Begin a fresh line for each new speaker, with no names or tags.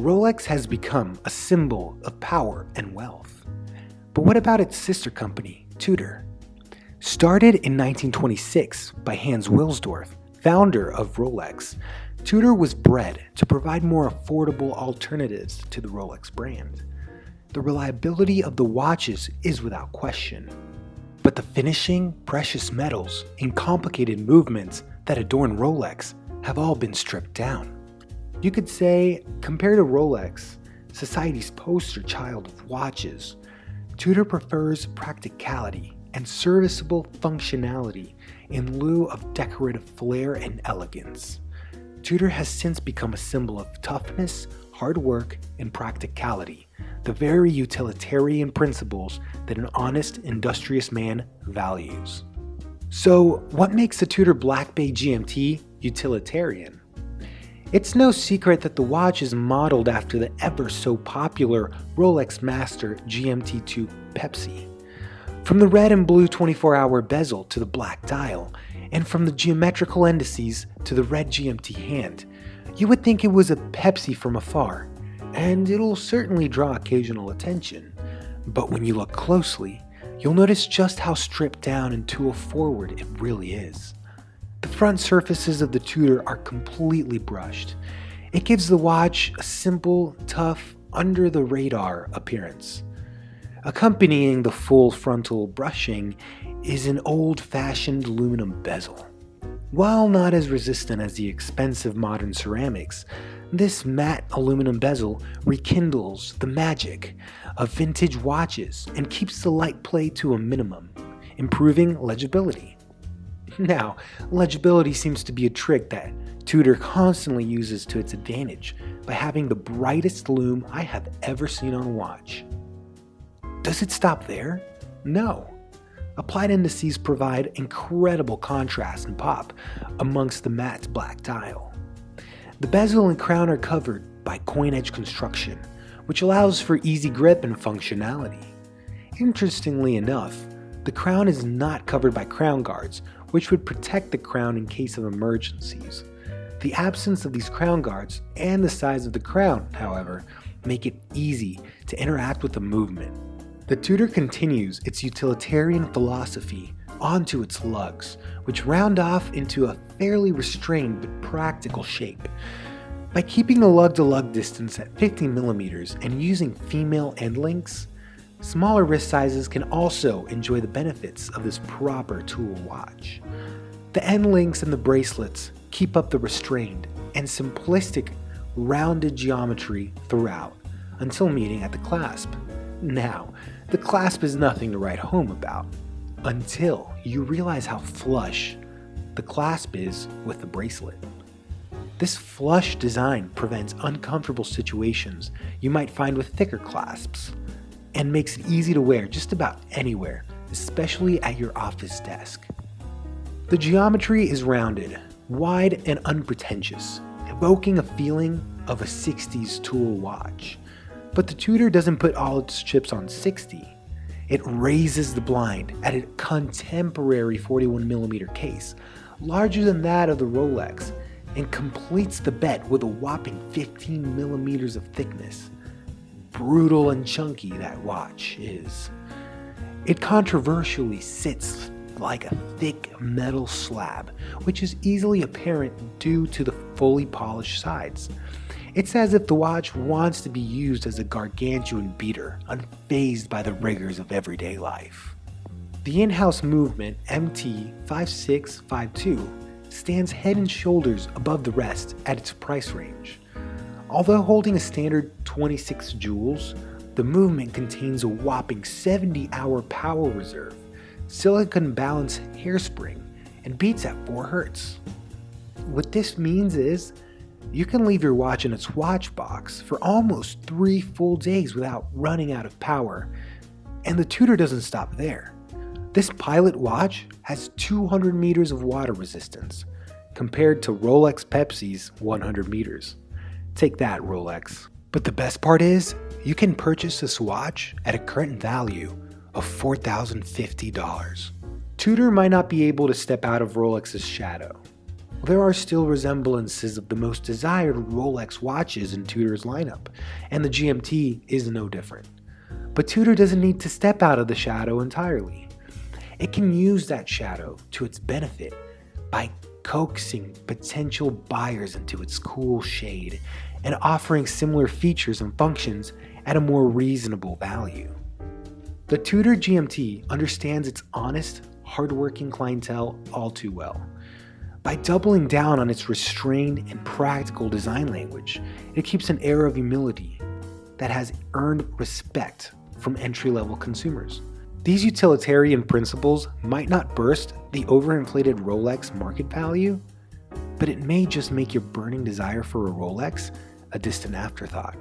Rolex has become a symbol of power and wealth. But what about its sister company, Tudor? Started in 1926 by Hans Wilsdorf, founder of Rolex, Tudor was bred to provide more affordable alternatives to the Rolex brand. The reliability of the watches is without question, but the finishing, precious metals, and complicated movements that adorn Rolex have all been stripped down. You could say, compared to Rolex, society's poster child of watches, Tudor prefers practicality and serviceable functionality in lieu of decorative flair and elegance. Tudor has since become a symbol of toughness, hard work, and practicality, the very utilitarian principles that an honest, industrious man values. So, what makes the Tudor Black Bay GMT utilitarian? It's no secret that the watch is modeled after the ever so popular Rolex Master GMT Pepsi. From the red and blue 24-hour bezel to the black dial, and from the geometrical indices to the red GMT hand, you would think it was a Pepsi from afar, and it'll certainly draw occasional attention. But when you look closely, you'll notice just how stripped down and tool forward it really is. The front surfaces of the Tudor are completely brushed. It gives the watch a simple, tough, under-the-radar appearance. Accompanying the full frontal brushing is an old-fashioned aluminum bezel. While not as resistant as the expensive modern ceramics, this matte aluminum bezel rekindles the magic of vintage watches and keeps the light play to a minimum, improving legibility. Now, legibility seems to be a trick that Tudor constantly uses to its advantage by having the brightest lume I have ever seen on a watch. Does it stop there? No. Applied indices provide incredible contrast and pop amongst the matte black dial. The bezel and crown are covered by coin-edge construction, which allows for easy grip and functionality. Interestingly enough, the crown is not covered by crown guards, which would protect the crown in case of emergencies. The absence of these crown guards and the size of the crown, however, make it easy to interact with the movement. The Tudor continues its utilitarian philosophy onto its lugs, which round off into a fairly restrained but practical shape. By keeping the lug-to-lug distance at 50mm and using female end links, smaller wrist sizes can also enjoy the benefits of this proper tool watch. The end links and the bracelets keep up the restrained and simplistic rounded geometry throughout, until meeting at the clasp. Now, the clasp is nothing to write home about, until you realize how flush the clasp is with the bracelet. This flush design prevents uncomfortable situations you might find with thicker clasps, and makes it easy to wear just about anywhere, especially at your office desk. The geometry is rounded, wide, and unpretentious, evoking a feeling of a 60s tool watch. But the Tudor doesn't put all its chips on 60. It raises the blind at a contemporary 41mm case, larger than that of the Rolex, and completes the bet with a whopping 15mm of thickness. Brutal and chunky that watch is. It controversially sits like a thick metal slab, which is easily apparent due to the fully polished sides. It's as if the watch wants to be used as a gargantuan beater, unfazed by the rigors of everyday life. The in-house movement MT5652 stands head and shoulders above the rest at its price range. Although holding a standard 26 joules, the movement contains a whopping 70-hour power reserve, silicon balance hairspring, and beats at 4 Hz. What this means is, you can leave your watch in its watch box for almost 3 full days without running out of power, and the Tudor doesn't stop there. This pilot watch has 200 meters of water resistance, compared to Rolex Pepsi's 100 meters. Take that, Rolex. But the best part is, you can purchase this watch at a current value of $4,050. Tudor might not be able to step out of Rolex's shadow, There are still resemblances of the most desired Rolex watches in Tudor's lineup, and the GMT is no different. But Tudor doesn't need to step out of the shadow entirely. It can use that shadow to its benefit by coaxing potential buyers into its cool shade and offering similar features and functions at a more reasonable value. The Tudor GMT understands its honest, hardworking clientele all too well. By doubling down on its restrained and practical design language, it keeps an air of humility that has earned respect from entry-level consumers. These utilitarian principles might not burst the overinflated Rolex market value, but it may just make your burning desire for a Rolex a distant afterthought.